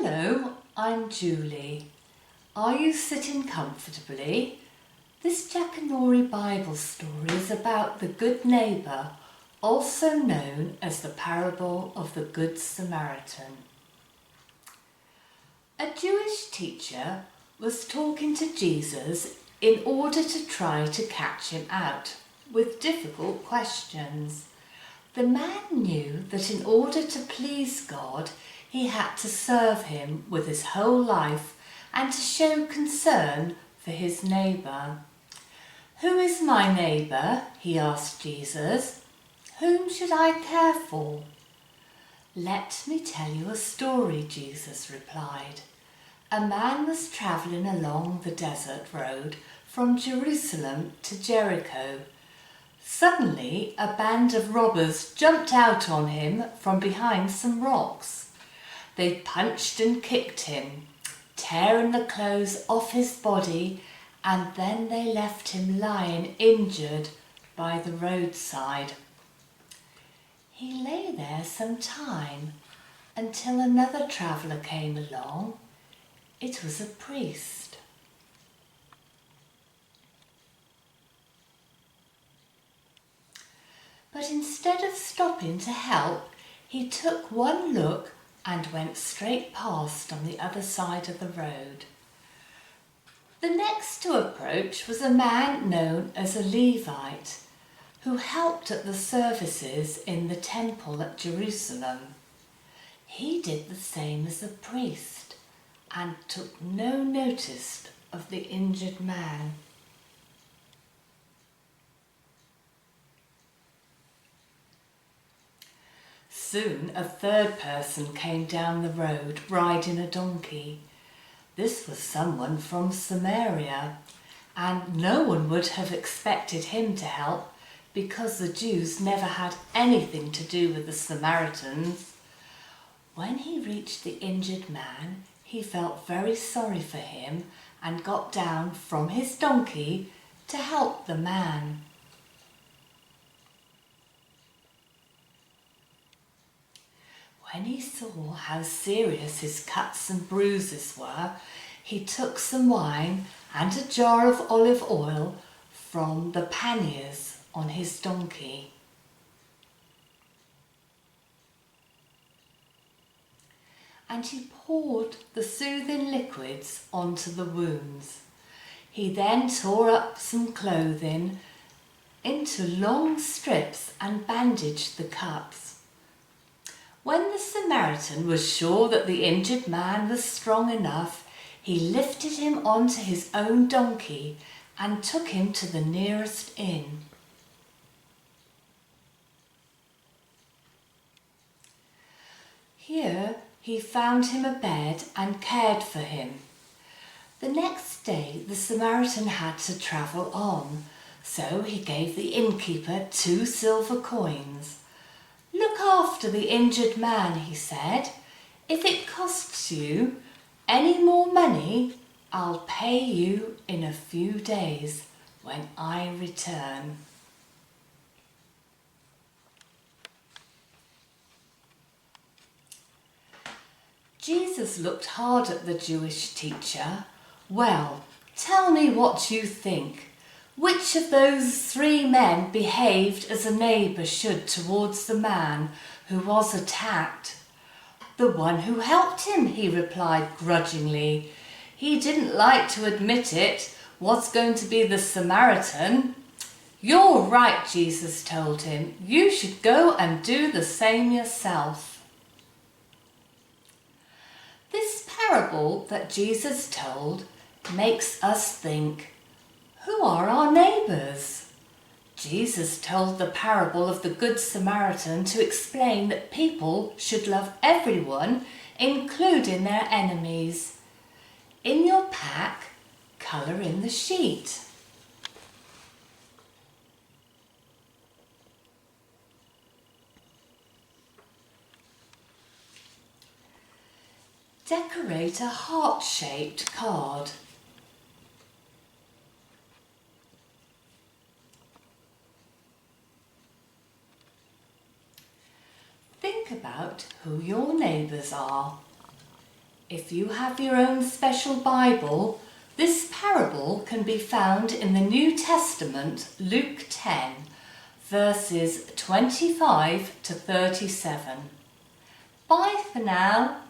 Hello, I'm Julie. Are you sitting comfortably? This Jackanory Bible story is about the Good Neighbour, also known as the parable of the Good Samaritan. A Jewish teacher was talking to Jesus in order to try to catch him out with difficult questions. The man knew that in order to please God, he had to serve him with his whole life and to show concern for his neighbour. "Who is my neighbour?" he asked Jesus. "Whom should I care for?" "Let me tell you a story," Jesus replied. A man was travelling along the desert road from Jerusalem to Jericho. Suddenly, a band of robbers jumped out on him from behind some rocks. They punched and kicked him, tearing the clothes off his body, and then they left him lying injured by the roadside. He lay there some time until another traveller came along. It was a priest. But instead of stopping to help, he took one look and went straight past on the other side of the road. The next to approach was a man known as a Levite, who helped at the services in the temple at Jerusalem. He did the same as the priest and took no notice of the injured man. Soon a third person came down the road riding a donkey. This was someone from Samaria, and no one would have expected him to help because the Jews never had anything to do with the Samaritans. When he reached the injured man, he felt very sorry for him and got down from his donkey to help the man. When he saw how serious his cuts and bruises were, he took some wine and a jar of olive oil from the panniers on his donkey. And he poured the soothing liquids onto the wounds. He then tore up some clothing into long strips and bandaged the cuts. When the Samaritan was sure that the injured man was strong enough, he lifted him onto his own donkey and took him to the nearest inn. Here he found him a bed and cared for him. The next day the Samaritan had to travel on, so he gave the innkeeper 2 silver coins. "Look after the injured man," he said. "If it costs you any more money, I'll pay you in a few days when I return." Jesus looked hard at the Jewish teacher. "Well, tell me what you think. Which of those 3 men behaved as a neighbour should towards the man who was attacked?" "The one who helped him," he replied grudgingly. "He didn't like to admit it was going to be the Samaritan." "You're right," Jesus told him. "You should go and do the same yourself." This parable that Jesus told makes us think, who are our neighbours? Jesus told the parable of the Good Samaritan to explain that people should love everyone, including their enemies. In your pack, colour in the sheet. Decorate a heart-shaped card. Think about who your neighbours are. If you have your own special Bible, this parable can be found in the New Testament, Luke 10, verses 25 to 37. Bye for now.